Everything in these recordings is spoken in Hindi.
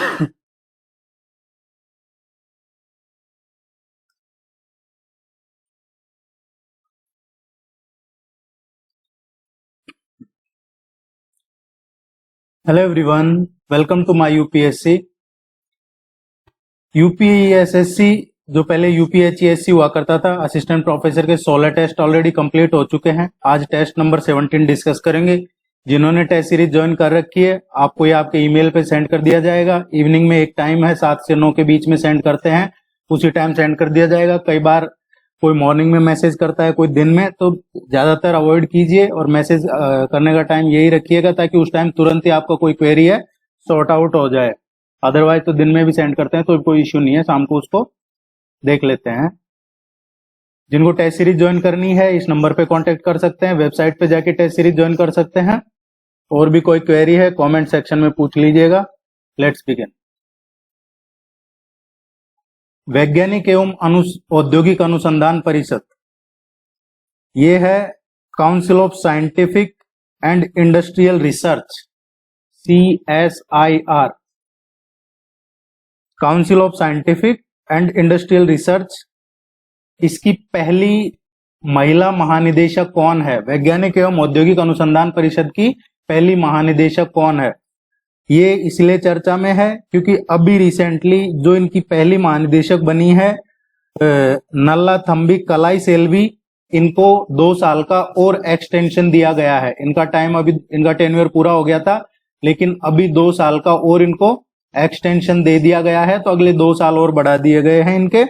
Hello everyone, welcome to my UPSC. UPSSSC जो पहले यूपीएचईएससी हुआ करता था, असिस्टेंट प्रोफेसर के 16 टेस्ट ऑलरेडी कंप्लीट हो चुके हैं। आज टेस्ट नंबर 17 डिस्कस करेंगे। जिन्होंने टेस्ट सीरीज ज्वाइन कर रखी है, आपको ये आपके ईमेल पे सेंड कर दिया जाएगा। इवनिंग में एक टाइम है, 7 से 9 के बीच में सेंड करते हैं, उसी टाइम सेंड कर दिया जाएगा। कई बार कोई मॉर्निंग में मैसेज करता है, कोई दिन में, तो ज्यादातर अवॉइड कीजिए और मैसेज करने का टाइम यही रखिएगा ताकि उस टाइम तुरंत ही आपका कोई क्वेरी है सॉर्ट आउट हो जाए। अदरवाइज तो दिन में भी सेंड करते हैं तो कोई इश्यू नहीं है, शाम को उसको देख लेते हैं। जिनको टेस्ट सीरीज ज्वाइन करनी है इस नंबर पे कांटेक्ट कर सकते हैं, वेबसाइट पे जाके टेस्ट सीरीज ज्वाइन कर सकते हैं। और भी कोई क्वेरी है कमेंट सेक्शन में पूछ लीजिएगा। Let's begin. वैज्ञानिक एवं औद्योगिक अनुसंधान परिषद, ये है council of scientific and industrial research, CSIR, council of scientific and industrial research. इसकी पहली महिला महानिदेशक कौन है? वैज्ञानिक एवं औद्योगिक अनुसंधान परिषद की पहली महानिदेशक कौन है? ये इसलिए चर्चा में है क्योंकि अभी रिसेंटली जो इनकी पहली महानिदेशक बनी है नल्लाथंबी कलाई सेल्वी, इनको 2 साल का और एक्सटेंशन दिया गया है। इनका टाइम अभी, इनका टेन्योर पूरा हो गया था, लेकिन अभी 2 साल का और इनको एक्सटेंशन दे दिया गया है, तो अगले 2 साल और बढ़ा दिए गए हैं इनके,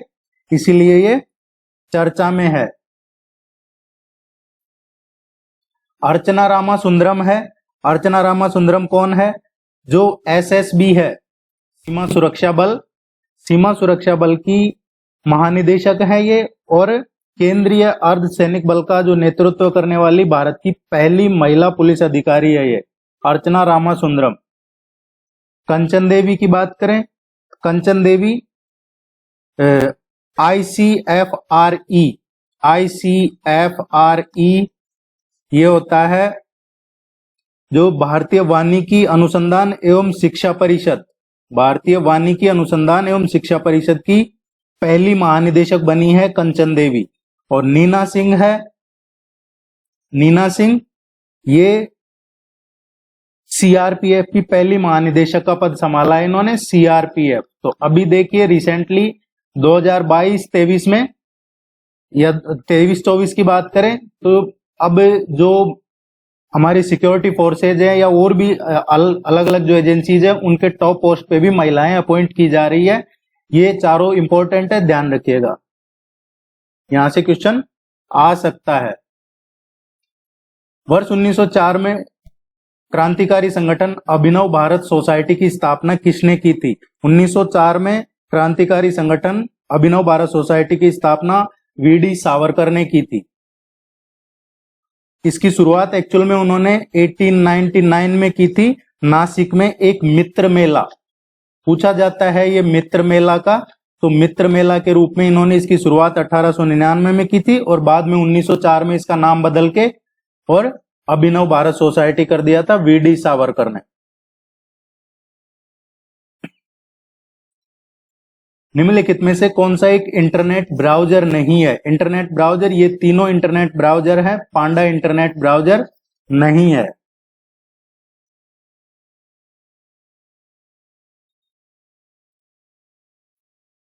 इसीलिए ये चर्चा में है। अर्चना रामासुंदरम है। अर्चना रामासुंदरम कौन है? जो SSB है, सीमा सुरक्षा बल, सीमा सुरक्षा बल की महानिदेशक है ये, और केंद्रीय अर्धसैनिक बल का जो नेतृत्व करने वाली भारत की पहली महिला पुलिस अधिकारी है ये अर्चना रामासुंदरम। कंचन देवी की बात करें, कंचन देवी ICFRE ये होता है जो भारतीय वानिकी अनुसंधान एवं शिक्षा परिषद, भारतीय वानिकी अनुसंधान एवं शिक्षा परिषद की पहली महानिदेशक बनी है कंचन देवी। और नीना सिंह है, नीना सिंह ये CRPF की पहली महानिदेशक का पद संभाला है इन्होंने, CRPF। तो अभी देखिए रिसेंटली 2022-23 में या 23-24 की बात करें तो अब जो हमारी सिक्योरिटी फोर्सेज है या और भी अलग अलग जो एजेंसीज है, उनके टॉप पोस्ट पे भी महिलाएं अपॉइंट की जा रही है। ये चारों इंपॉर्टेंट है, ध्यान रखिएगा, यहां से क्वेश्चन आ सकता है। वर्ष 1904 में क्रांतिकारी संगठन अभिनव भारत सोसाइटी की स्थापना किसने की थी? 1904 में क्रांतिकारी संगठन अभिनव भारत सोसाइटी की स्थापना VD सावरकर ने की थी। इसकी शुरुआत एक्चुअल में उन्होंने 1899 में की थी, नासिक में एक मित्र मेला। पूछा जाता है ये मित्र मेला का, तो मित्र मेला के रूप में इन्होंने इसकी शुरुआत 1899 में की थी और बाद में 1904 में इसका नाम बदल के और अभिनव भारत सोसाइटी कर दिया था VD सावरकर ने। निम्नलिखित में से कौन सा एक इंटरनेट ब्राउजर नहीं है? इंटरनेट ब्राउजर, ये तीनों इंटरनेट ब्राउजर है, पांडा इंटरनेट ब्राउजर नहीं है।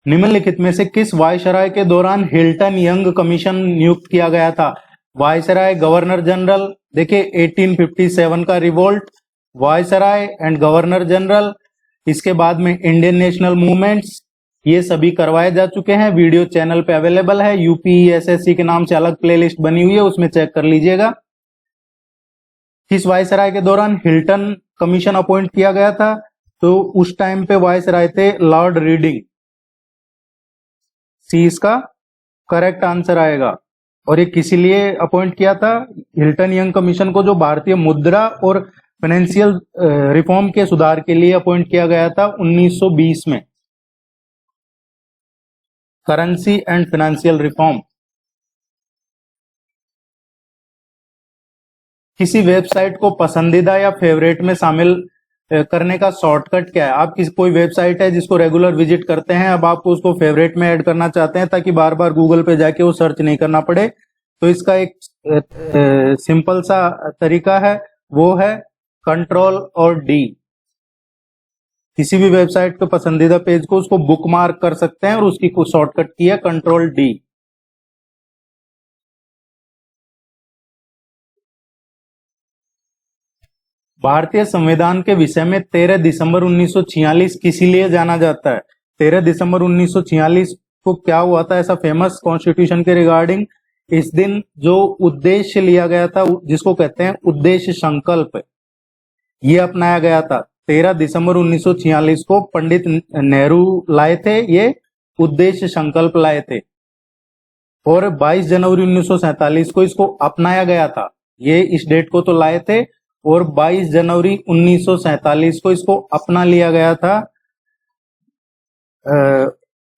निम्नलिखित में से किस वायसराय के दौरान हिल्टन यंग कमीशन नियुक्त किया गया था? Viceroy, governor general. देखिए 1857 का revolt, viceroy and governor general. इसके बाद में इंडियन नेशनल मूवमेंट्स, ये सभी करवाए जा चुके हैं, वीडियो चैनल पे अवेलेबल है। यूपीएसएससी के नाम से अलग प्लेलिस्ट बनी हुई है, उसमें चेक कर लीजिएगा। किस वायसराय के दौरान हिल्टन कमीशन अपॉइंट किया गया था? तो उस टाइम पे वायसराय थे लॉर्ड रीडिंग, सी इसका करेक्ट आंसर आएगा। और ये किस लिए अपॉइंट किया था? हिल्टन यंग कमीशन को जो भारतीय मुद्रा और फाइनेंशियल रिफॉर्म के सुधार के लिए अपॉइंट किया गया था 1920 में, करेंसी एंड फाइनेंशियल रिफॉर्म। किसी वेबसाइट को पसंदीदा या फेवरेट में शामिल करने का शॉर्टकट क्या है। आप किसी कोई वेबसाइट है जिसको रेगुलर विजिट करते हैं, अब आपको उसको फेवरेट में ऐड करना चाहते हैं ताकि बार बार गूगल पे जाके वो सर्च नहीं करना पड़े, तो इसका एक सिंपल सा तरीका है, वो है कंट्रोल और डी। किसी भी वेबसाइट के पसंदीदा पेज को उसको बुकमार्क कर सकते हैं और उसकी कुछ शॉर्टकट की है कंट्रोल डी। भारतीय संविधान के विषय में 13 दिसंबर 1946 किसी लिए जाना जाता है? 13 दिसंबर 1946 को क्या हुआ था ऐसा फेमस कॉन्स्टिट्यूशन के रिगार्डिंग? इस दिन जो उद्देश्य लिया गया था, जिसको कहते हैं उद्देश्य संकल्प, ये अपनाया गया था। 13 दिसंबर 1946 को पंडित नेहरू लाए थे, ये उद्देश्य संकल्प लाए थे, और 22 जनवरी 1947 को इसको अपनाया गया था। ये इस डेट को तो लाए थे और 22 जनवरी 1947 को इसको अपना लिया गया था।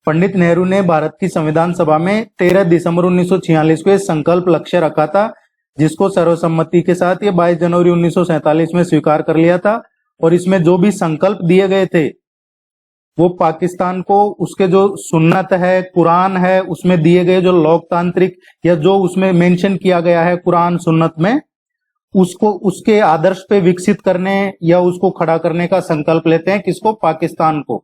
पंडित नेहरू ने भारत की संविधान सभा में 13 दिसंबर 1946 को यह संकल्प लक्ष्य रखा था, जिसको सर्वसम्मति के साथ ये 22 जनवरी 1947 में स्वीकार कर लिया था। और इसमें जो भी संकल्प दिए गए थे वो पाकिस्तान को उसके जो सुन्नत है, कुरान है, उसमें दिए गए जो लोकतांत्रिक या जो उसमें मेंशन किया गया है कुरान सुन्नत में, उसको उसके आदर्श पे विकसित करने या उसको खड़ा करने का संकल्प लेते हैं। किसको? पाकिस्तान को।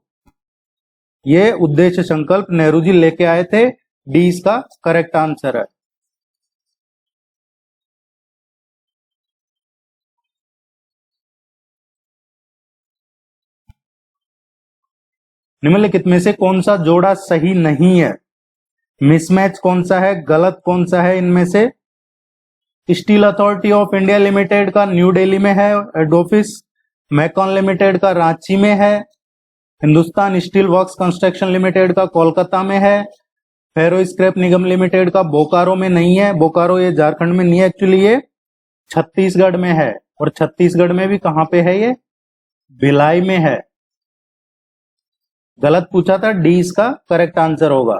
ये उद्देश्य संकल्प नेहरू जी लेके आए थे। डी इसका करेक्ट आंसर है। निम्नलिखित में से कौन सा जोड़ा सही नहीं है? मिसमैच कौन सा है, गलत कौन सा है इनमें से? Steel authority of India limited का न्यू दिल्ली में है हेड ऑफिस, मैकॉन लिमिटेड का रांची में है, Hindustan steel works construction limited का कोलकाता में है, फेरो स्क्रैप निगम लिमिटेड का बोकारो में नहीं है। बोकारो ये झारखंड में नहीं है, एक्चुअली ये छत्तीसगढ़ में है। और छत्तीसगढ़ में भी कहां पे है? ये भिलाई में है। गलत पूछा था, डी इसका करेक्ट आंसर होगा।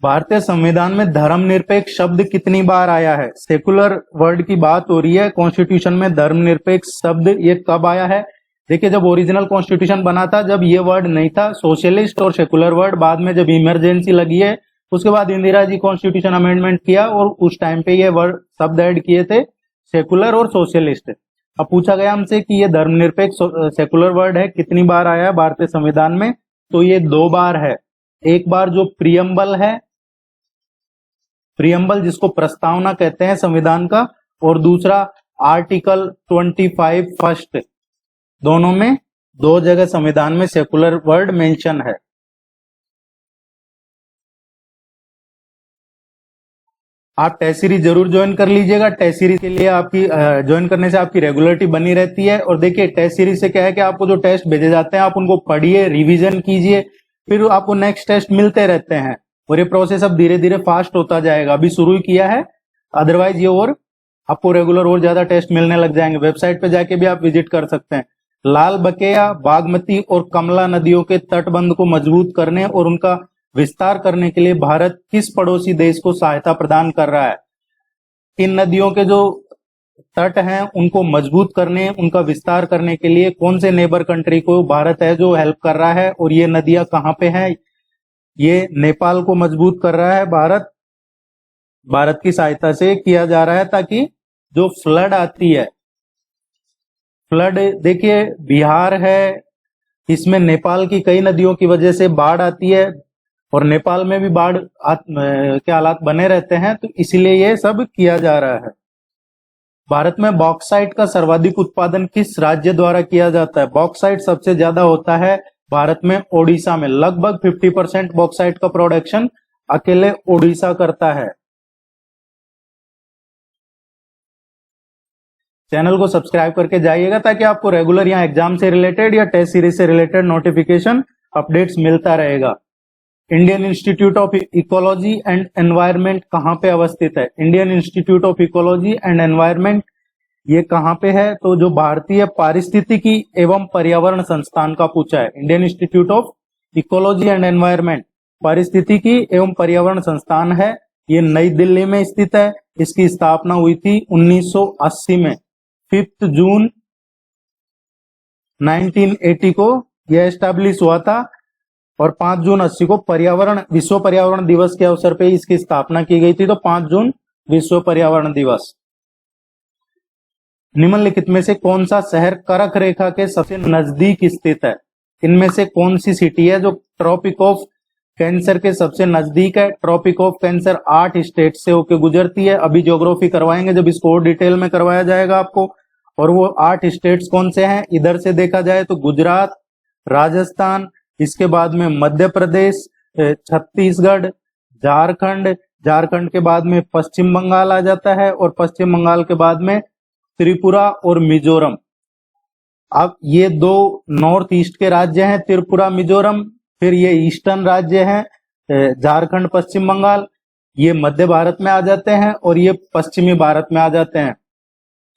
भारतीय संविधान में धर्मनिरपेक्ष शब्द कितनी बार आया है? सेकुलर वर्ड की बात हो रही है, कॉन्स्टिट्यूशन में धर्मनिरपेक्ष शब्द ये कब आया है? देखिए, जब ओरिजिनल कॉन्स्टिट्यूशन बना था, जब ये वर्ड नहीं था, सोशलिस्ट और सेकुलर वर्ड बाद में जब इमरजेंसी लगी है, उसके बाद इंदिरा जी कॉन्स्टिट्यूशन अमेंडमेंट किया और उस टाइम पे ये वर्ड शब्द ऐड किए थे, सेकुलर और सोशलिस्ट। अब पूछा गया हमसे कि ये धर्मनिरपेक्ष सेकुलर वर्ड है कितनी बार आया है भारतीय संविधान में, तो ये 2 बार है। एक बार जो प्रियम्बल है, प्रियम्बल जिसको प्रस्तावना कहते हैं संविधान का, और दूसरा आर्टिकल 25 फर्स्ट, दोनों में 2 जगह संविधान में सेकुलर वर्ड मेंशन है। आप टेस्ट सीरीज जरूर ज्वाइन कर लीजिएगा। टेस्ट सीरीज के लिए आपकी ज्वाइन करने से आपकी रेगुलरिटी बनी रहती है। और देखिए, टेस्ट सीरीज से क्या है कि आपको जो टेस्ट भेजे जाते हैं आप उनको पढ़िए, रिवीजन कीजिए, फिर आपको नेक्स्ट टेस्ट मिलते रहते हैं और ये प्रोसेस अब धीरे धीरे फास्ट होता जाएगा। अभी शुरू ही किया है, अदरवाइज ये और आपको रेगुलर और ज्यादा टेस्ट मिलने लग जाएंगे। वेबसाइट पे जाके भी आप विजिट कर सकते हैं। लाल बकेया, बागमती और कमला नदियों के तटबंध को मजबूत करने और उनका विस्तार करने के लिए भारत किस पड़ोसी देश को सहायता प्रदान कर रहा है? इन नदियों के जो तट हैं उनको मजबूत करने, उनका विस्तार करने के लिए कौन से नेबर कंट्री को भारत है जो हेल्प कर रहा है? और ये नदियां कहां पे हैं? ये नेपाल को मजबूत कर रहा है भारत की सहायता से किया जा रहा है, ताकि जो फ्लड आती है, फ्लड देखिए बिहार है, इसमें नेपाल की कई नदियों की वजह से बाढ़ आती है और नेपाल में भी बाढ़ के हालात बने रहते हैं, तो इसलिए ये सब किया जा रहा है। भारत में बॉक्साइट का सर्वाधिक उत्पादन किस राज्य द्वारा किया जाता है? बॉक्साइट सबसे ज्यादा होता है भारत में ओडिशा में, लगभग 50% बॉक्साइट का प्रोडक्शन अकेले ओडिशा करता है। चैनल को सब्सक्राइब करके जाइएगा ताकि आपको रेगुलर यहाँ एग्जाम से रिलेटेड या टेस्ट सीरीज से रिलेटेड नोटिफिकेशन अपडेट्स मिलता रहेगा। Indian institute of ecology and environment कहाँ पे अवस्थित है? Indian institute of ecology and environment ये कहाँ पे है? तो जो भारतीय पारिस्थितिकी एवं पर्यावरण संस्थान का पूछा है। Indian institute of ecology and environment पारिस्थितिकी एवं पर्यावरण संस्थान है, ये नई दिल्ली में स्थित है। इसकी स्थापना हुई थी 1980 में। 5 जून 1980 को यह एस्टैब्लिश हुआ था और 5 जून 80 को विश्व पर्यावरण दिवस के अवसर पे इसकी स्थापना की गई थी। तो 5 जून विश्व पर्यावरण दिवस। निम्नलिखित में से कौन सा शहर कर्क रेखा के सबसे नजदीक स्थित है? इनमें से कौन सी सिटी है जो ट्रॉपिक ऑफ कैंसर के सबसे नजदीक है? ट्रॉपिक ऑफ कैंसर 8 स्टेट से होकर गुजरती है। अभी ज्योग्राफी करवाएंगे जब इसको और डिटेल में करवाया जाएगा आपको। और वो 8 स्टेट्स कौन से हैं? इधर से देखा जाए तो गुजरात, राजस्थान, इसके बाद में मध्य प्रदेश, छत्तीसगढ़, झारखंड के बाद में पश्चिम बंगाल आ जाता है और पश्चिम बंगाल के बाद में त्रिपुरा और मिजोरम। अब ये 2 नॉर्थ ईस्ट के राज्य हैं, त्रिपुरा, मिजोरम। फिर ये ईस्टर्न राज्य हैं, झारखंड, पश्चिम बंगाल। ये मध्य भारत में आ जाते हैं और ये पश्चिमी भारत में आ जाते हैं।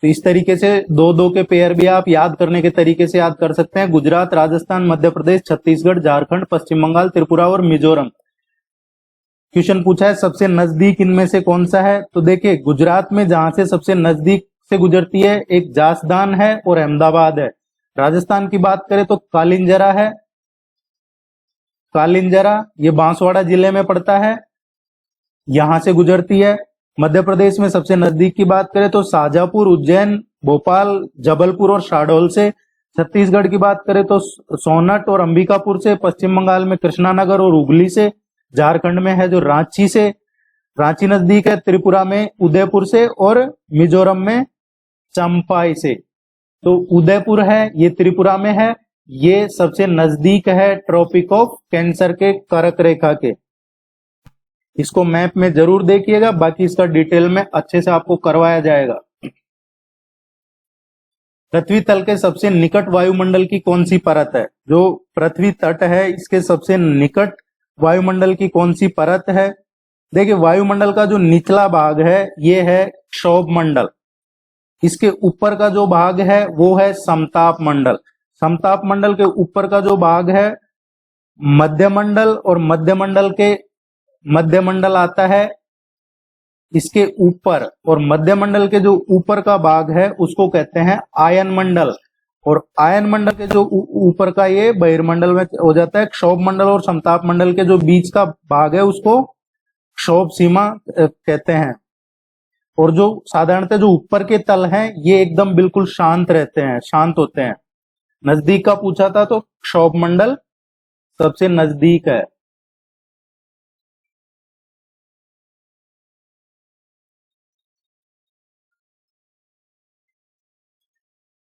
तो इस तरीके से 2-2 के पेयर भी आप याद करने के तरीके से याद कर सकते हैं। गुजरात, राजस्थान, मध्य प्रदेश, छत्तीसगढ़, झारखंड, पश्चिम बंगाल, त्रिपुरा और मिजोरम। क्वेश्चन पूछा है सबसे नजदीक इनमें से कौन सा है? तो देखिए, गुजरात में जहां से सबसे नजदीक से गुजरती है एक जासदान है और अहमदाबाद है। राजस्थान की बात करें तो कालिंजरा है। कालिंजरा ये बांसवाड़ा जिले में पड़ता है, यहां से गुजरती है। मध्य प्रदेश में सबसे नजदीक की बात करें तो शाजापुर, उज्जैन, भोपाल, जबलपुर और शाहडोल से। छत्तीसगढ़ की बात करें तो सोनट और अंबिकापुर से। पश्चिम बंगाल में कृष्णानगर और हुगली से। झारखंड में है जो रांची से, रांची नजदीक है। त्रिपुरा में उदयपुर से और मिजोरम में चंपाई से। तो उदयपुर है, ये त्रिपुरा में है, ये सबसे नजदीक है ट्रॉपिक ऑफ कैंसर के कर्क रेखा के। इसको मैप में जरूर देखिएगा, बाकी इसका डिटेल में अच्छे से आपको करवाया जाएगा। पृथ्वी तल के सबसे निकट वायुमंडल की कौन सी परत है? जो पृथ्वी तट है इसके सबसे निकट वायुमंडल की कौन सी परत है? देखिए, वायुमंडल का जो निचला भाग है ये है क्षोभ मंडल। इसके ऊपर का जो भाग है वो है समताप मंडल। समताप मंडल के ऊपर का जो भाग है मध्यमंडल, और मध्यमंडल आता है इसके ऊपर, और मध्यमंडल के जो ऊपर का भाग है उसको कहते हैं आयन मंडल, और आयन मंडल के जो ऊपर का ये बहिर्मंडल में हो जाता है। क्षोभ मंडल और समताप मंडल के जो बीच का भाग है उसको क्षोभ सीमा कहते हैं। और जो साधारणतः जो ऊपर के तल हैं ये एकदम बिल्कुल शांत रहते हैं, शांत होते हैं। नजदीक का पूछा था तो क्षोभ मंडल सबसे नजदीक है।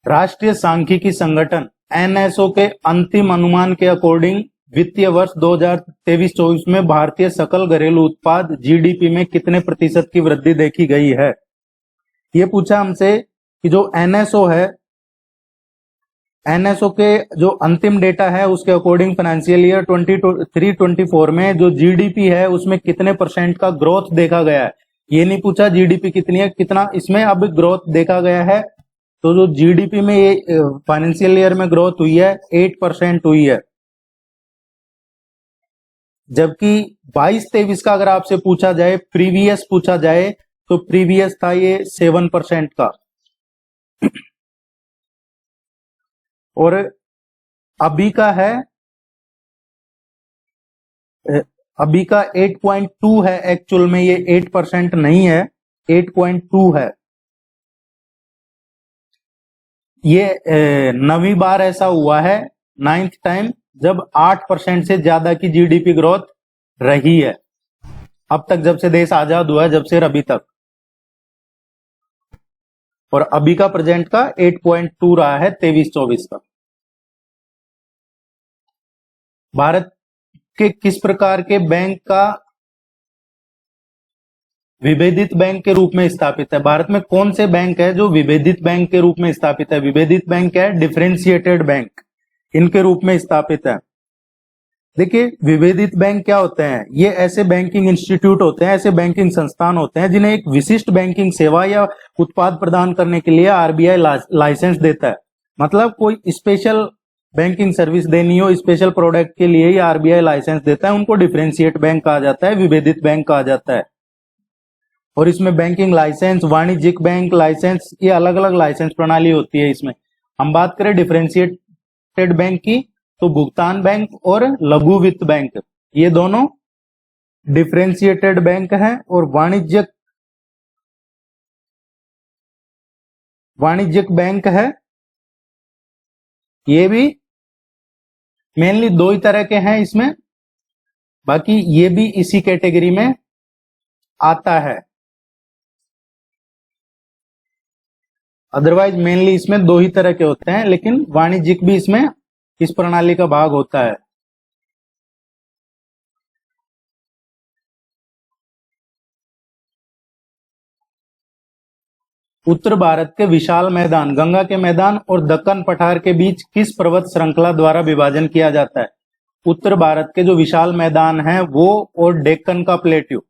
राष्ट्रीय सांख्यिकी संगठन एनएसओ के अंतिम अनुमान के अकॉर्डिंग वित्तीय वर्ष 2023-24 में भारतीय सकल घरेलू उत्पाद जीडीपी में कितने प्रतिशत की वृद्धि देखी गई है? ये पूछा हमसे कि जो एनएसओ है, एनएसओ के जो अंतिम डेटा है उसके अकॉर्डिंग फाइनेंशियल ईयर 23-24 में जो जीडीपी है उसमें कितने % का ग्रोथ देखा गया है। ये नहीं पूछा जीडीपी कितनी है, कितना इसमें अब ग्रोथ देखा गया है। तो जो जीडीपी में ये फाइनेंशियल ईयर में ग्रोथ हुई है 8% हुई है। जबकि 22-23 का अगर आपसे पूछा जाए, प्रीवियस पूछा जाए, तो प्रीवियस था ये 7% का। और अभी का है, अभी का 8.2 है। एक्चुअल में ये 8% नहीं है, 8.2 है। ये 9वीं बार ऐसा हुआ है, 9th टाइम, जब 8% से ज्यादा की जीडीपी ग्रोथ रही है अब तक, जब से देश आजाद हुआ है, जब से अभी तक। और अभी का प्रेजेंट का 8.2 रहा है 23-24 का। भारत के किस प्रकार के बैंक का विभेदित बैंक के रूप में स्थापित है? भारत में कौन से बैंक है जो विभेदित बैंक के रूप में स्थापित है? विभेदित बैंक है डिफरेंशिएटेड बैंक, इनके रूप में स्थापित है। देखिए, विभेदित बैंक क्या होते हैं? ये ऐसे बैंकिंग इंस्टीट्यूट होते हैं, ऐसे बैंकिंग संस्थान होते हैं जिन्हें एक विशिष्ट बैंकिंग सेवा या उत्पाद प्रदान करने के लिए आरबीआई लाइसेंस देता है। मतलब कोई स्पेशल बैंकिंग सर्विस देनी हो, स्पेशल प्रोडक्ट के लिए ही आरबीआई लाइसेंस देता है, उनको डिफरेंशिएट बैंक कहा जाता है, विभेदित बैंक कहा जाता है। और इसमें बैंकिंग लाइसेंस, वाणिज्यिक बैंक लाइसेंस, ये अलग अलग लाइसेंस प्रणाली होती है। इसमें हम बात करें डिफरेंशिएटेड बैंक की, तो भुगतान बैंक और लघु वित्त बैंक, ये दोनों डिफरेंशिएटेड बैंक हैं। और वाणिज्यिक बैंक है, ये भी मेनली दो ही तरह के हैं इसमें, बाकी ये भी इसी कैटेगरी में आता है। अदरवाइज मेनली इसमें दो ही तरह के होते हैं, लेकिन वाणिज्यिक भी इसमें इस प्रणाली का भाग होता है। उत्तर भारत के विशाल मैदान, गंगा के मैदान और दक्कन पठार के बीच किस पर्वत श्रृंखला द्वारा विभाजन किया जाता है? उत्तर भारत के जो विशाल मैदान है वो और डेक्कन का प्लेट्यू,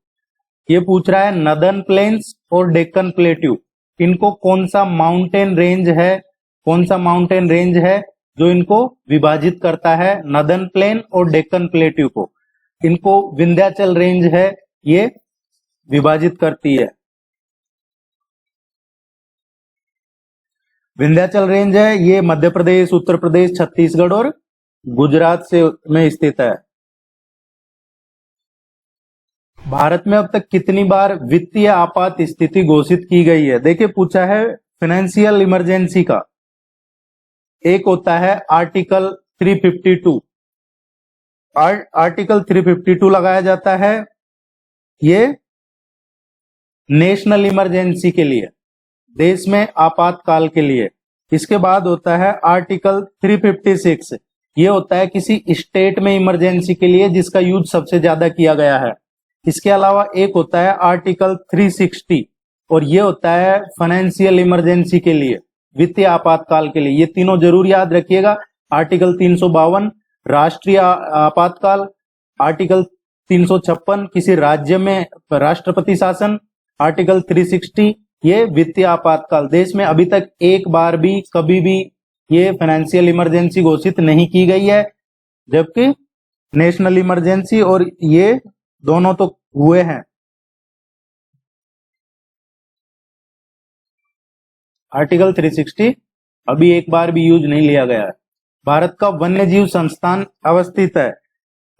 ये पूछ रहा है नदर्न प्लेन्स और डेक्कन प्लेट्यू, इनको कौन सा माउंटेन रेंज है जो इनको विभाजित करता है? नदर्न प्लेन और डेक्कन प्लेट्यू को, इनको विंध्याचल रेंज है ये विभाजित करती है। विंध्याचल रेंज है ये मध्य प्रदेश, उत्तर प्रदेश, छत्तीसगढ़ और गुजरात से में स्थित है। भारत में अब तक कितनी बार वित्तीय आपात स्थिति घोषित की गई है? देखिए पूछा है फाइनेंशियल इमरजेंसी का, एक होता है आर्टिकल 352, आर्टिकल 352 लगाया जाता है ये नेशनल इमरजेंसी के लिए, देश में आपातकाल के लिए। इसके बाद होता है आर्टिकल 356, ये होता है किसी स्टेट में इमरजेंसी के लिए जिसका यूज सबसे ज्यादा किया गया है। इसके अलावा एक होता है आर्टिकल 360 और ये होता है फाइनेंशियल इमरजेंसी के लिए, वित्तीय आपातकाल के लिए। ये तीनों जरूर याद रखिएगा। आर्टिकल 352 राष्ट्रीय आपातकाल, आर्टिकल 356 किसी राज्य में राष्ट्रपति शासन, आर्टिकल 360 ये वित्तीय आपातकाल। देश में अभी तक एक बार भी कभी भी ये फाइनेंशियल इमरजेंसी घोषित नहीं की गई है, जबकि नेशनल इमरजेंसी और ये दोनों तो हुए हैं। आर्टिकल 360 अभी एक बार भी यूज नहीं लिया गया है। भारत का वन्य जीव संस्थान अवस्थित है,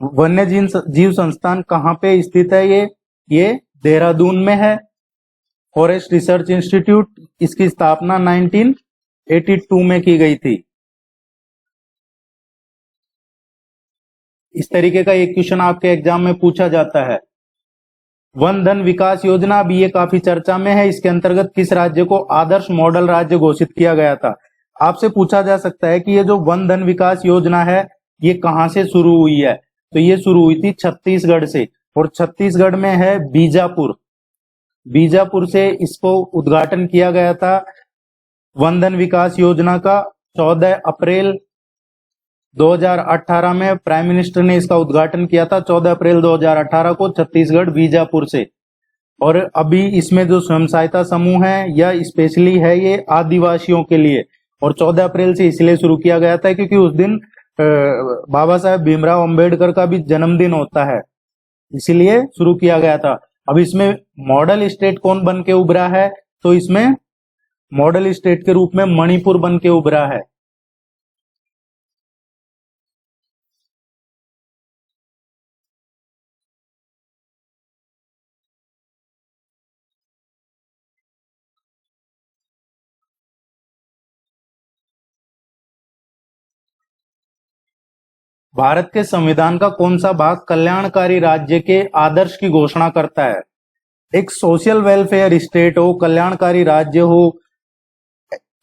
वन्य जीव संस्थान कहाँ पे स्थित है? ये देहरादून में है। फॉरेस्ट रिसर्च इंस्टीट्यूट, इसकी स्थापना 1982 में की गई थी। इस तरीके का एक क्वेश्चन आपके एग्जाम में पूछा जाता है। वन धन विकास योजना, अभी ये काफी चर्चा में है। इसके अंतर्गत किस राज्य को आदर्श मॉडल राज्य घोषित किया गया था? आपसे पूछा जा सकता है कि ये जो वन धन विकास योजना है ये कहां से शुरू हुई है? तो ये शुरू हुई थी छत्तीसगढ़ से, और छत्तीसगढ़ में है बीजापुर से इसको उद्घाटन किया गया था वन धन विकास योजना का। 14 अप्रैल 2018 में प्राइम मिनिस्टर ने इसका उद्घाटन किया था, 14 अप्रैल 2018 को छत्तीसगढ़ बीजापुर से। और अभी इसमें जो स्वयं सहायता समूह है या स्पेशली है ये आदिवासियों के लिए, और 14 अप्रैल से इसलिए शुरू किया गया था क्योंकि उस दिन बाबा साहेब भीमराव अंबेडकर का भी जन्मदिन होता है, इसीलिए शुरू किया गया था। अब इसमें मॉडल स्टेट कौन बन के उभरा है? तो इसमें मॉडल स्टेट के रूप में मणिपुर बन के उभरा है। भारत के संविधान का कौन सा भाग कल्याणकारी राज्य के आदर्श की घोषणा करता है? एक सोशल वेलफेयर स्टेट हो, कल्याणकारी राज्य हो,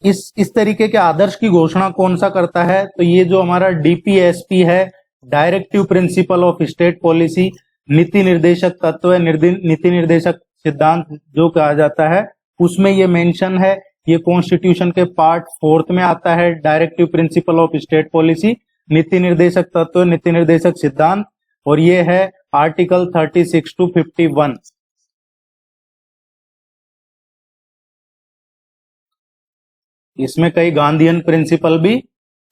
इस तरीके के आदर्श की घोषणा कौन सा करता है? तो ये जो हमारा डीपीएसपी है, directive principle of state policy, नीति निर्देशक तत्व, नीति निर्देशक सिद्धांत जो कहा जाता है, उसमें ये मेंशन है। ये कॉन्स्टिट्यूशन के पार्ट 4 में आता है, directive principle of state policy, नीति निर्देशक तत्व, नीति निर्देशक सिद्धांत, और ये है आर्टिकल 36 to 51। इसमें कई गांधीयन प्रिंसिपल भी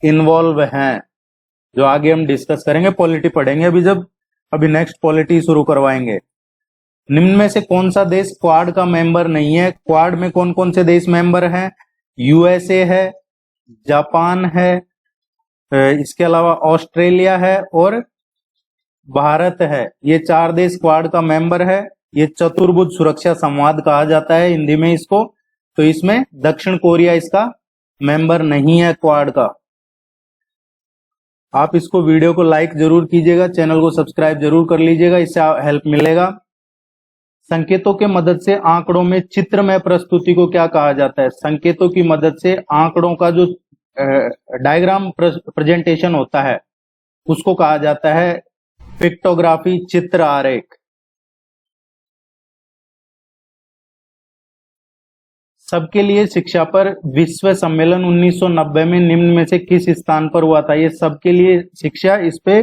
इन्वॉल्व हैं, जो आगे हम डिस्कस करेंगे। पॉलिटी पढ़ेंगे अभी नेक्स्ट पॉलिटी शुरू करवाएंगे। निम्न में से कौन सा देश क्वाड का मेंबर नहीं है? क्वाड में कौन कौन से देश मेंबर हैं? यूएसए है, जापान है, इसके अलावा ऑस्ट्रेलिया है और भारत है। ये 4 देश क्वाड का मेंबर है। ये चतुर्भुज सुरक्षा संवाद कहा जाता है हिंदी में इसको। तो इसमें दक्षिण कोरिया इसका मेंबर नहीं है क्वाड का। आप इसको वीडियो को लाइक जरूर कीजिएगा, चैनल को सब्सक्राइब जरूर कर लीजिएगा, इससे हेल्प मिलेगा। संकेतों के मदद से आंकड़ों में चित्रमय प्रस्तुति को क्या कहा जाता है? संकेतों की मदद से आंकड़ों का जो डायग्राम प्रेजेंटेशन होता है उसको कहा जाता है पिक्टोग्राफी, चित्र आरेख। सबके लिए शिक्षा पर विश्व सम्मेलन 1990 में निम्न में से किस स्थान पर हुआ था? ये सबके लिए शिक्षा, इस पे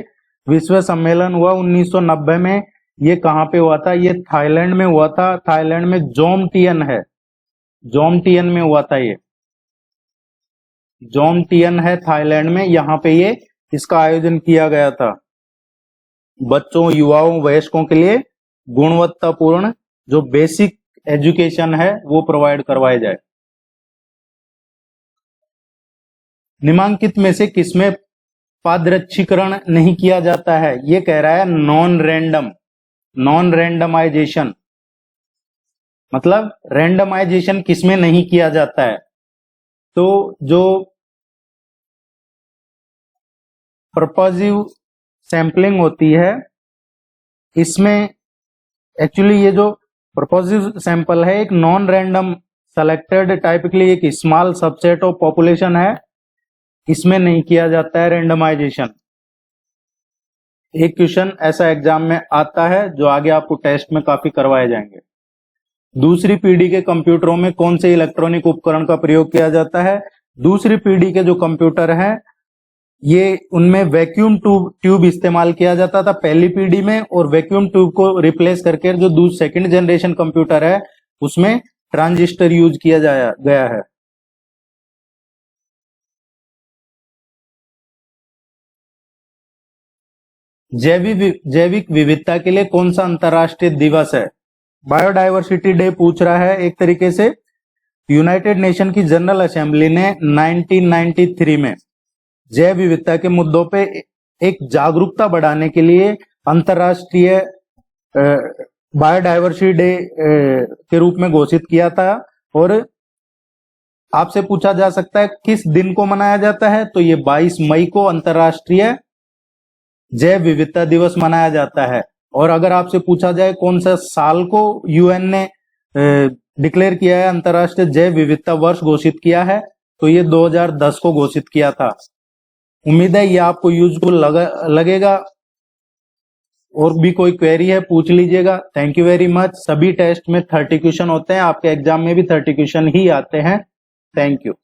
विश्व सम्मेलन हुआ 1990 में। ये कहाँ पे हुआ था? ये थाईलैंड में हुआ था। थाईलैंड में जोमटियन है, जोमटियन में हुआ था। ये जोमटियन है थाईलैंड में, यहाँ पे ये इसका आयोजन किया गया था। बच्चों, युवाओं, वयस्कों के लिए गुणवत्तापूर्ण जो बेसिक एजुकेशन है वो प्रोवाइड करवाए जाए। निम्नलिखित में से किसमें पादरक्षीकरण नहीं किया जाता है? ये कह रहा है नॉन रैंडमाइजेशन, मतलब रैंडमाइजेशन किसमें नहीं किया जाता है? तो जो पर्पसिव सैंपलिंग होती है इसमें एक्चुअली ये जो पर्पसिव सैंपल है एक नॉन रैंडम सेलेक्टेड टाइपिकली एक स्मॉल सबसेट ऑफ पॉपुलेशन है, इसमें नहीं किया जाता है रैंडमाइजेशन। एक क्वेश्चन ऐसा एग्जाम में आता है जो आगे आपको टेस्ट में काफी करवाए जाएंगे। दूसरी पीढ़ी के कंप्यूटरों में कौन से इलेक्ट्रॉनिक उपकरण का प्रयोग किया जाता है? दूसरी पीढ़ी के जो कंप्यूटर हैं ये उनमें वैक्यूम ट्यूब इस्तेमाल किया जाता था पहली पीढ़ी में, और वैक्यूम ट्यूब को रिप्लेस करके जो सेकंड जनरेशन कंप्यूटर है उसमें ट्रांजिस्टर यूज किया गया है। जैविक विविधता के लिए कौन सा अंतरराष्ट्रीय दिवस है? बायोडायवर्सिटी डे पूछ रहा है एक तरीके से। यूनाइटेड नेशन की जनरल असेंबली ने 1993 में जैव विविधता के मुद्दों पे एक जागरूकता बढ़ाने के लिए अंतरराष्ट्रीय बायोडायवर्सिटी डे के रूप में घोषित किया था। और आपसे पूछा जा सकता है किस दिन को मनाया जाता है? तो ये 22 मई को अंतरराष्ट्रीय जैव विविधता दिवस मनाया जाता है। और अगर आपसे पूछा जाए कौन सा साल को यूएन ने डिक्लेयर किया है, अंतरराष्ट्रीय जैव विविधता वर्ष घोषित किया है, तो ये 2010 को घोषित किया था। उम्मीद है ये आपको यूजफुल लगेगा। और भी कोई क्वेरी है पूछ लीजिएगा। Thank you very much. सभी टेस्ट में 30 क्वेश्चन होते हैं, आपके एग्जाम में भी 30 क्वेश्चन ही आते हैं। Thank you.